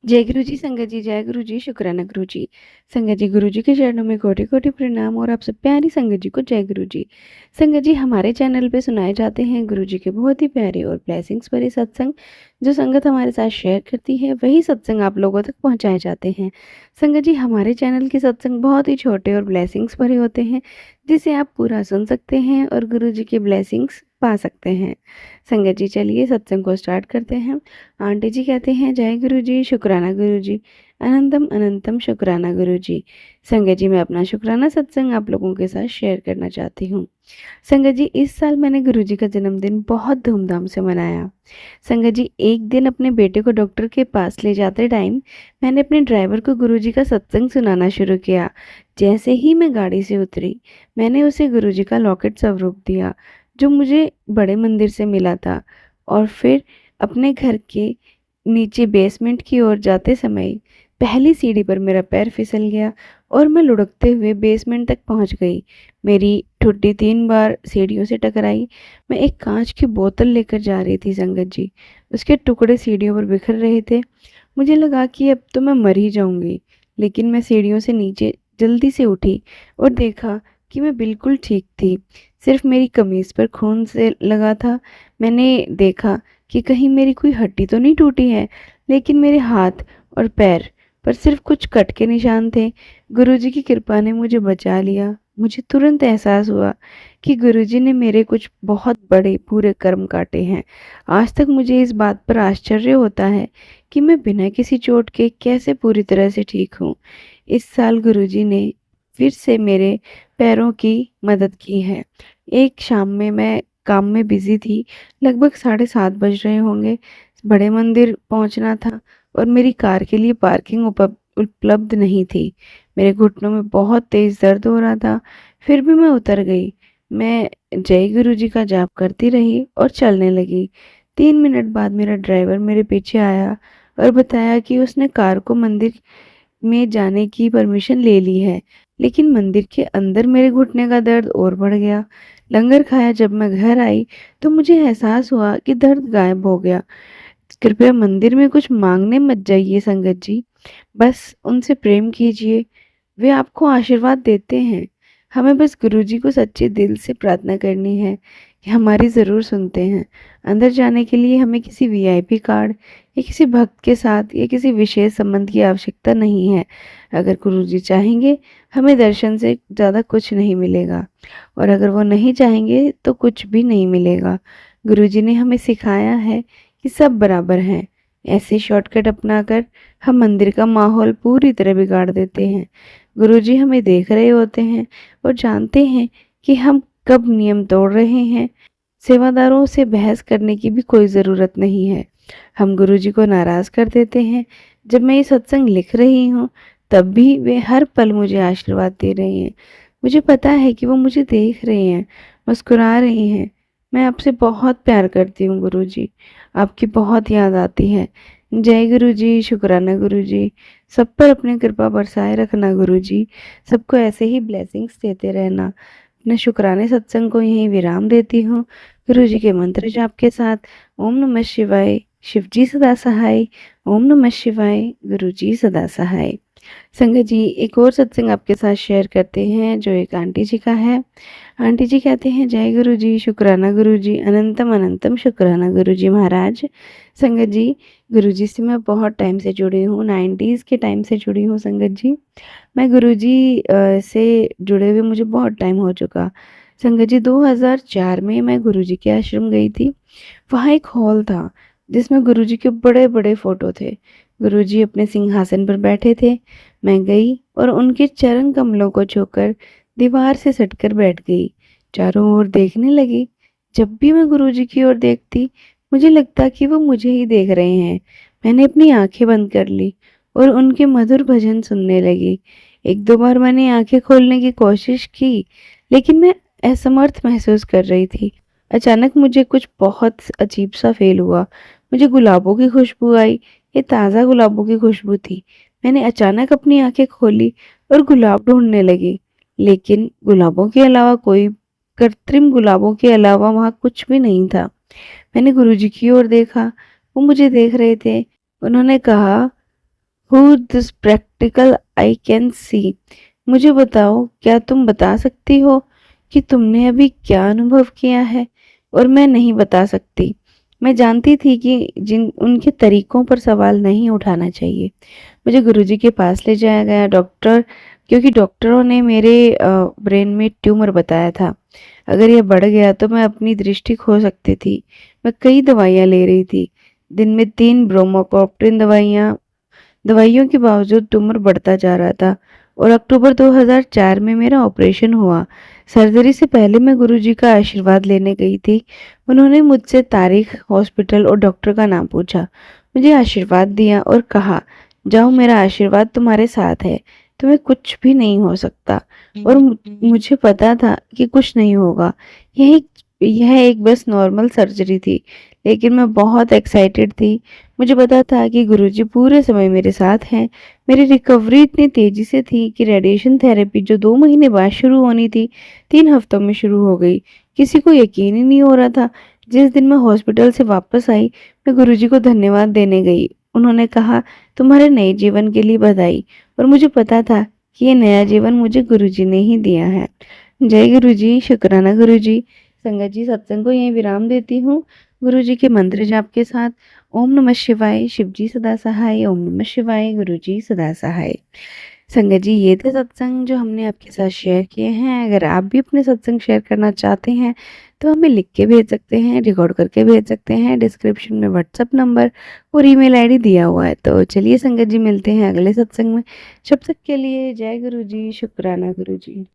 जय गुरु जी, संगत जी, जय गुरु जी, शुक्राना गुरु जी। संगत जी, गुरु जी के चरणों में कोटि-कोटि प्रणाम और आप सब प्यारी संगत जी को जय गुरु जी। संगत जी, हमारे चैनल पे सुनाए जाते हैं गुरु जी के बहुत ही प्यारे और ब्लेसिंग्स भरे सत्संग। जो संगत हमारे साथ शेयर करती है, वही सत्संग आप लोगों तक पहुँचाए जाते हैं। संगत जी, हमारे चैनल के सत्संग बहुत ही छोटे और ब्लेसिंग्स भरे होते हैं, जिसे आप पूरा सुन सकते हैं और गुरु जी के ब्लेसिंग्स पा सकते हैं। संगत जी, चलिए सत्संग को स्टार्ट करते हैं। आंटी जी कहते हैं, जय गुरु जी, शुक्राना गुरु जी, अनंतम अनंतम शुक्राना गुरु जी। संगत जी, मैं अपना शुक्राना सत्संग आप लोगों के साथ शेयर करना चाहती हूँ। संगत जी, इस साल मैंने गुरु जी का जन्मदिन बहुत धूमधाम से मनाया। संगत जी, एक दिन अपने बेटे को डॉक्टर के पास ले जाते टाइम मैंने अपने ड्राइवर को गुरु जी का सत्संग सुनाना शुरू किया। जैसे ही मैं गाड़ी से उतरी, मैंने उसे गुरु जी का लॉकेट स्वरूप दिया, जो मुझे बड़े मंदिर से मिला था। और फिर अपने घर के नीचे बेसमेंट की ओर जाते समय पहली सीढ़ी पर मेरा पैर फिसल गया और मैं लुढ़कते हुए बेसमेंट तक पहुंच गई। मेरी ठुड्डी 3 बार सीढ़ियों से टकराई। मैं एक कांच की बोतल लेकर जा रही थी संगत जी। उसके टुकड़े सीढ़ियों पर बिखर रहे थे। मुझे लगा कि अब तो मैं मर ही जाऊंगी, लेकिन मैं सीढ़ियों से नीचे जल्दी से उठी और देखा कि मैं बिल्कुल ठीक थी। सिर्फ मेरी कमीज पर खून से लगा था। मैंने देखा कि कहीं मेरी कोई हड्डी तो नहीं टूटी है, लेकिन मेरे हाथ और पैर पर सिर्फ कुछ कट के निशान थे। गुरुजी की कृपा ने मुझे बचा लिया। मुझे तुरंत एहसास हुआ कि गुरुजी ने मेरे कुछ बहुत बड़े पूरे कर्म काटे हैं। आज तक मुझे इस बात पर आश्चर्य होता है कि मैं बिना किसी चोट के कैसे पूरी तरह से ठीक हूँ। इस साल गुरुजी ने फिर से मेरे पैरों की मदद की है। एक शाम में मैं काम में बिजी थी। लगभग 7:30 बज रहे होंगे। बड़े मंदिर पहुंचना था और मेरी कार के लिए पार्किंग उपलब्ध नहीं थी। मेरे घुटनों में बहुत तेज दर्द हो रहा था, फिर भी मैं उतर गई। मैं जय गुरु जी का जाप करती रही और चलने लगी। 3 मिनट बाद मेरा ड्राइवर मेरे पीछे आया और बताया कि उसने कार को मंदिर में जाने की परमिशन ले ली है, लेकिन मंदिर के अंदर मेरे घुटने का दर्द और बढ़ गया। लंगर खाया जब मैं घर आई तो मुझे एहसास हुआ कि दर्द गायब हो गया। कृपया मंदिर में कुछ मांगने मत जाइए संगत जी, बस उनसे प्रेम कीजिए, वे आपको आशीर्वाद देते हैं। हमें बस गुरुजी को सच्चे दिल से प्रार्थना करनी है कि हमारी ज़रूर सुनते हैं। अंदर जाने के लिए हमें किसी वीआईपी कार्ड या किसी भक्त के साथ या किसी विशेष संबंध की आवश्यकता नहीं है। अगर गुरुजी चाहेंगे, हमें दर्शन से ज़्यादा कुछ नहीं मिलेगा, और अगर वो नहीं चाहेंगे तो कुछ भी नहीं मिलेगा। गुरुजी ने हमें सिखाया है कि सब बराबर हैं। ऐसे शॉर्टकट अपनाकर हम मंदिर का माहौल पूरी तरह बिगाड़ देते हैं। गुरुजी हमें देख रहे होते हैं और जानते हैं कि हम कब नियम तोड़ रहे हैं। सेवादारों से बहस करने की भी कोई ज़रूरत नहीं है। हम गुरुजी को नाराज़ कर देते हैं। जब मैं ये सत्संग लिख रही हूँ, तब भी वे हर पल मुझे आशीर्वाद दे रहे हैं। मुझे पता है कि वो मुझे देख रहे हैं, मुस्कुरा रहे हैं। मैं आपसे बहुत प्यार करती हूँ गुरुजी, आपकी बहुत याद आती है। जय गुरु जी, शुक्राना गुरु जी। सब पर अपनी कृपा बरसाए रखना गुरु जी। सबको ऐसे ही ब्लेसिंग्स देते रहना। अपने शुक्राने सत्संग को यहीं विराम देती हूँ, गुरु जी के मंत्र जाप के साथ। ओम नमः शिवाय। शिव जी सदा सहाय। ओम नमः शिवाय। गुरु जी सदा सहाय। संगत जी, एक और सत्संग आपके साथ शेयर करते हैं, जो एक आंटी जी का है। आंटी जी कहते हैं, जय गुरु जी, शुक्राना गुरु जी, अनंतम अनंतम शुक्राना गुरु जी महाराज। संगत जी, गुरु जी से मैं बहुत टाइम से जुड़ी हूँ, 90s के टाइम से जुड़ी हूँ संगत जी। मैं गुरु जी से जुड़े हुए मुझे बहुत टाइम हो चुका। संगत जी, 2004 में मैं गुरु जी के आश्रम गई थी। वहाँ एक हॉल था जिसमें गुरु जी के बड़े बड़े फोटो थे। गुरु जी अपने सिंहासन पर बैठे थे। मैं गई और उनके चरण कमलों को छूकर दीवार से सटकर बैठ गई। चारों ओर देखने लगी। जब भी मैं गुरुजी की ओर देखती, मुझे लगता कि वो मुझे ही देख रहे हैं। मैंने अपनी आंखें बंद कर ली और उनके मधुर भजन सुनने लगी। 1-2 बार मैंने आंखें खोलने की कोशिश की, लेकिन मैं असमर्थ महसूस कर रही थी। अचानक मुझे कुछ बहुत अजीब सा फील हुआ। मुझे गुलाबों की खुशबू आई। ये ताज़ा गुलाबों की खुशबू थी। मैंने अचानक अपनी आंखें खोली और गुलाब ढूंढने लगी, लेकिन गुलाबों के अलावा कोई कृत्रिम गुलाबों के अलावा वहाँ कुछ भी नहीं था। मैंने गुरुजी की ओर देखा। वो मुझे देख रहे थे। उन्होंने कहा, who this practical I can see. मुझे बताओ, क्या तुम बता सकती हो कि तुमने अभी क्या अनुभव किया है? और मैं नहीं बता सकती। मैं जानती थी कि जिन उनके तरीकों पर सवाल नहीं उठाना चाहिए। मुझे गुरुजी के पास ले जाया गया क्योंकि डॉक्टरों ने मेरे ब्रेन में ट्यूमर बताया था। अगर यह बढ़ गया तो मैं अपनी दृष्टि खो सकती थी। मैं कई दवाइयाँ ले रही थी। दिन में 3 ब्रोमोकॉप्टेन दवाइयों के बावजूद ट्यूमर बढ़ता जा रहा था और अक्टूबर 2004 में मेरा ऑपरेशन हुआ। सर्जरी से पहले मैं गुरुजी का आशीर्वाद लेने गई थी। उन्होंने मुझसे तारीख, हॉस्पिटल और डॉक्टर का नाम पूछा। मुझे आशीर्वाद दिया और कहा, जाओ, मेरा आशीर्वाद तुम्हारे साथ है। तुम्हें कुछ भी नहीं हो सकता। और मुझे पता था कि कुछ नहीं होगा। यह एक बस नॉर्मल सर्जरी थी, लेकिन मैं बहुत एक्साइटेड थी। मुझे पता था कि गुरुजी पूरे समय मेरे साथ हैं। मेरी रिकवरी इतनी तेजी से थी कि रेडिएशन थेरेपी जो 2 महीने बाद शुरू होनी थी, 3 हफ्तों में शुरू हो गई। किसी को यकीन ही नहीं हो रहा था। जिस दिन मैं हॉस्पिटल से वापस आई, मैं गुरुजी को धन्यवाद देने गई। उन्होंने कहा, तुम्हारे नए जीवन के लिए बधाई। और मुझे पता था कि ये नया जीवन मुझे गुरुजी ने ही दिया है। जय गुरुजी, शुक्राना गुरुजी। संगत जी, सत्संग को यहीं विराम देती हूँ। गुरुजी के मंत्र जाप के साथ। ओम नमः शिवाय, शिव जी सदा सहाय। ओम नमः शिवाय, गुरु जी सदा सहाय। संगत जी, ये थे सत्संग जो हमने आपके साथ शेयर किए हैं। अगर आप भी अपने सत्संग शेयर करना चाहते हैं तो हमें लिख के भेज सकते हैं, रिकॉर्ड करके भेज सकते हैं। डिस्क्रिप्शन में व्हाट्सएप नंबर और ईमेल आईडी दिया हुआ है। तो चलिए संगत जी, मिलते हैं अगले सत्संग में। जब तक के लिए जय गुरु जी, शुक्राना गुरु जी।